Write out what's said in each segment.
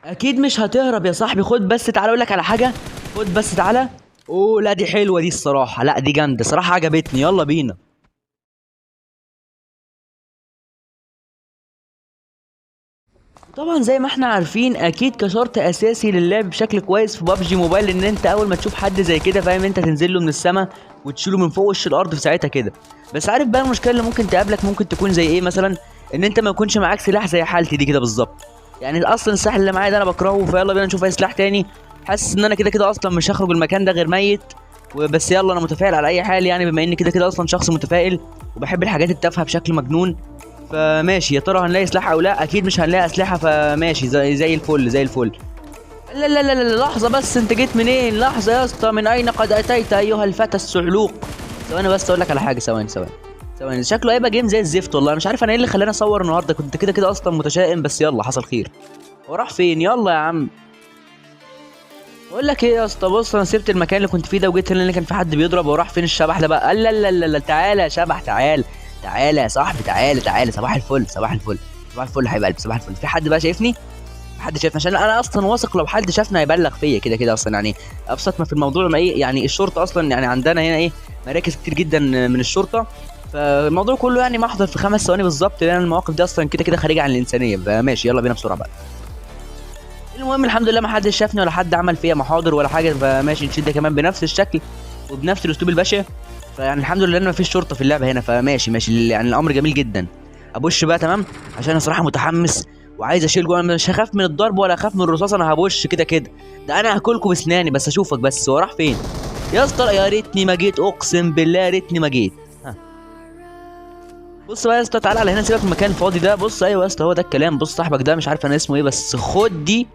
اكيد مش هتهرب يا صاحبي. خد بس تعالى اقول لك على حاجه. خد بس تعالى. اوه لا دي حلوه دي الصراحه، لا دي جامده صراحه عجبتني، يلا بينا. طبعا زي ما احنا عارفين اكيد كشرط اساسي للعب بشكل كويس في بابجي موبايل ان انت اول ما تشوف حد زي كده فاهم انت تنزل له من السما وتشيله من فوق وش الارض في ساعتها كده. بس عارف بقى المشكله اللي ممكن تقابلك ممكن تكون زي ايه مثلا؟ ان انت ما يكونش معاك سلاح زي حالتي دي كده بالظبط. يعني اصلا السلاح اللي معايا ده انا بكرهه، فيلا بينا نشوف اي سلاح تاني. حاسس ان انا كده كده اصلا مش هخرج المكان ده غير ميت. وبس يلا انا متفائل على اي حال يعني بما اني كده كده اصلا شخص متفائل وبحب الحاجات التافهه بشكل مجنون. فماشي يا ترى هنلاقي سلاح او لا؟ اكيد مش هنلاقي اسلحه، فماشي زي الفل زي الفل. لا لا لا لا لحظه بس، انت جيت منين؟ لحظه يا اسطى، من اين قد اتيت ايها الفتى السعلوق؟ ثواني بس اقول لك على حاجه، ثواني شكله هيبقى جيم زي الزفت والله. انا مش عارف انا ايه اللي خلاني اصور النهارده، كنت كده كده اصلا متشائم بس يلا حصل خير. هو راح فين؟ يلا يا عم. بقول لك ايه يا اسطى، بص انا سبت المكان اللي كنت فيه ده وجيت هنا اللي كان في حد بيضرب، وراح فين الشبح ده بقى؟ لا لا لا لا تعالى يا شبح تعالى. تعالى يا صاحبي تعالى صباح الفل صباح الفل. صباح الفل يا حبيب قلبي صباح الفل. في حد بقى شايفني؟ في حد شايفني؟ عشان انا اصلا واثق لو حد شافنا هيبلغ فيا كده كده اصلا يعني. ابسط ما في الموضوع ما ايه يعني الشرطه اصلا يعني عندنا هنا ايه مراكز كتير جدا من الشرطه. فالموضوع كله يعني محضر في 5 ثواني بالظبط لان المواقف دي اصلا كده كده خارجه عن الانسانيه. فماشي يلا بينا بسرعه بقى. المهم الحمد لله ما حدش شافني ولا حد عمل فيا محاضر ولا حاجه، فماشي نشد كمان بنفس الشكل وبنفس الاسلوب البشع. فيعني الحمد لله ان مفيش شرطه في اللعبه هنا، فماشي ماشي يعني الامر جميل جدا. ابش بقى تمام عشان انا صراحه متحمس وعايز اشيل جوه. أنا مش هخاف من الضرب ولا هخاف من الرصاص، انا هبش كده كده. ده انا هاكلكم بسناني بس اشوفك. بس هو راح فين يا اسطى؟ يا ريتني ما جيت، اقسم بالله يا ريتني ما جيت. ها. بص بقى يا اسطى تعالى على هنا، سيبك من المكان الفاضي ده. بص ايوه يا اسطى هو ده الكلام. بص صاحبك ده مش عارف انا اسمه ايه بس خد دي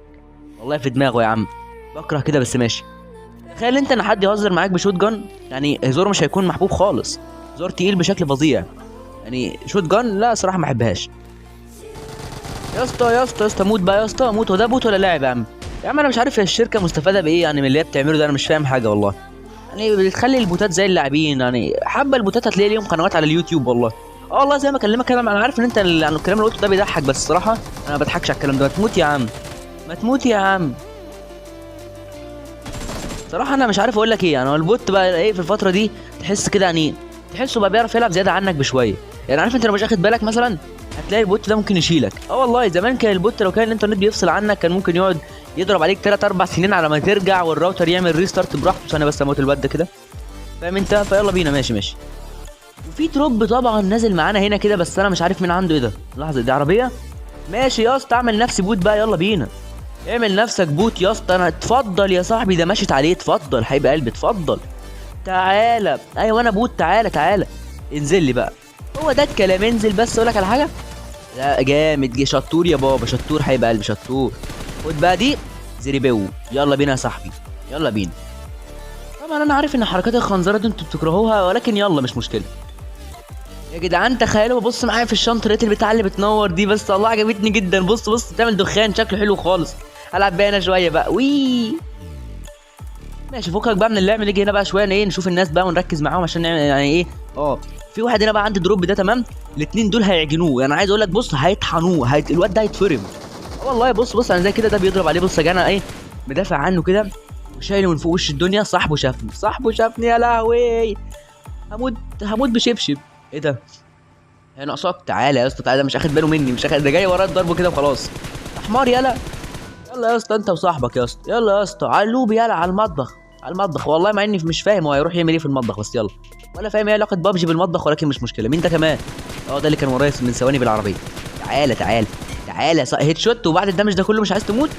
والله في دماغه يا عم. بكره كده بس ماشي. تخيل انت ان حد يهزر معاك بشوت جان، يعني هزاره مش هيكون محبوب خالص. هزار تقيل بشكل فظيع. يعني شوت جان لا صراحه ما احبهاش. يا اسطى يا اسطى يا اسطى موت بقى يا اسطى موت. هو ده بوت ولا لاعب يا عم؟ يا عم انا مش عارف هي الشركه مستفاده بايه يعني من اللي هي بتعمله ده، انا مش فاهم حاجه والله. يعني بتخلي البوتات زي اللاعبين، يعني حابه البوتات هتلاقي ليهم قنوات على اليوتيوب والله. اه والله زي ما اكلمك انا عارف ان انت يعني الكلام اللي قلته ده بيضحك بس الصراحه انا ما بضحكش على الكلام ده. ما تموت يا عم، ما تموت يا عم. صراحة أنا مش عارف أقول لك إيه. يعني هو البوت بقى إيه في الفترة دي تحس كده يعني تحسه بقى بيعرف يلعب زيادة عنك بشوية. يعني عارف أنت لو مش واخد بالك مثلا هتلاقي البوت ده ممكن يشيلك. أه والله زمان كان البوت لو كان الإنترنت بيفصل عنك كان ممكن يقعد يضرب عليك 3 4 سنين على ما ترجع والراوتر يعمل ريستارت براحته. ثانية بس أموت الواد ده كده فاهم أنت. فيلا بينا ماشي ماشي. وفي تروب طبعا نازل معانا هنا كده بس أنا مش عارف مين عنده إيه ده. لحظة دي عربية. ماشي يا اسطى اعمل نفسي بوت بقى يلا بينا. اعمل نفسك بوت يا اسطى. انا اتفضل يا صاحبي ده مشيت عليه. اتفضل حبيب قلبي اتفضل. تعالى ايوه انا بوت. تعالى انزل لي بقى. هو ده الكلام. انزل بس اقول لك على حاجه. لا جامد شطور يا بابا شطور حبيب قلبي شطور. خد بقى دي زريبو. يلا بينا يا صاحبي يلا بينا. طبعا انا عارف ان حركات الخنزره دي انتوا بتكرهوها ولكن يلا مش مشكله. يا جدعان تخيلوا ببص معايا في الشنطه لقيت البتاع اللي بتنور دي بس الله عجبتني جدا. بص بص بتعمل دخان شكله حلو خالص. العب بيها انا شويه بقى وي. ماشي فكك بقى من اللعب. نيجي هنا بقى شويه ايه نشوف الناس بقى ونركز معاهم عشان نعمل يعني ايه. اه في واحد هنا بقى عندي دروب ده تمام. الاثنين دول هيعجنوه يعني عايز اقول لك بص هيطحنوه الواد ده هيتفرم. اه والله بص بص انا زي كده ده بيضرب عليه. بص يا جدعان ايه مدافع عنه كده وشايله من فوق وش الدنيا. صاحبه شافني يا لهوي. هموت بشبشب. ايه ده؟ هي ناقصاك. تعالى يا اسطى تعالى. ده مش اخد باله مني مش اخد ده جاي ورايا الضرب كده وخلاص. حمار يلا. يلا يا اسطى انت وصاحبك يا اسطى. يلا يا اسطى علوب يلا على المطبخ. على المطبخ والله مع اني مش فاهم هو هيروح يعمل ايه في المطبخ بس يلا. ولا فاهم ايه علاقه بابجي بالمطبخ ولكن مش مشكله. مين ده كمان؟ اه ده اللي كان ورايا من ثواني بالعربيه. تعالى هيد شوت وبعد الدمج ده كله مش عايز تموت؟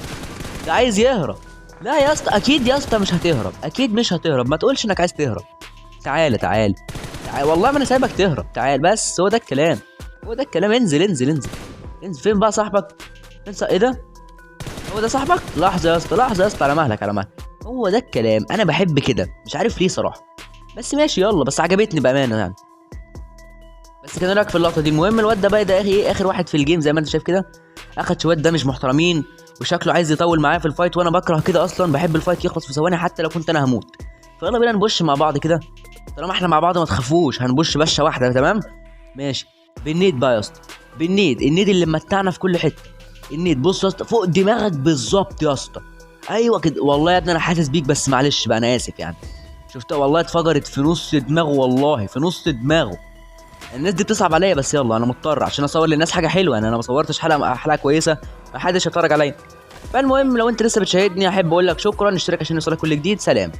ده عايز يهرب. لا يا اسطى اكيد يا اسطى مش هتهرب. اكيد مش هتهرب. ما تقولش انك عايز تهرب. تعالى والله ما انا سايبك تهرب. تعال بس هو ده الكلام. هو ده الكلام. انزل فين بقى صاحبك؟ ايه ده؟ هو ده صاحبك؟ لحظه يا اسطى على مهلك. هو ده الكلام. انا بحب كده مش عارف ليه صراحه. بس ماشي يلا. بس عجبتني بامانه يعني. بس كان رايك في اللقطه دي. المهم الواد ده بقى ده ايه اخر واحد في الجيم زي ما انت شايف كده. اخد شويه ده مش محترمين وشكله عايز يطول معايا في الفايت وانا بكره كده اصلا. بحب الفايت يخلص في ثواني حتى لو كنت انا هموت. فيلا بينا نبش مع بعض كده. طالما احنا مع بعض ما تخافوش هنبش بشه واحده تمام. ماشي بالنيد بقى يا اسطى. النيد اللي متعنا في كل حته. النت بص يا اسطى فوق دماغك بالظبط يا اسطى. ايوه كده والله يا ابني انا حاسس بيك، بس معلش بقى انا اسف يعني. شفتها والله اتفجرت في نص دماغه، والله في نص دماغه. الناس دي بتصعب عليا، بس يلا انا مضطر عشان اصور للناس حاجه حلوه يعني. انا ما صورتش حلقه كويسه ما حدش هيتفرج عليا. فالمهم لو انت لسه بتشاهدني احب اقول لك شكرا، اشترك عشان يوصلك كل جديد. سلام.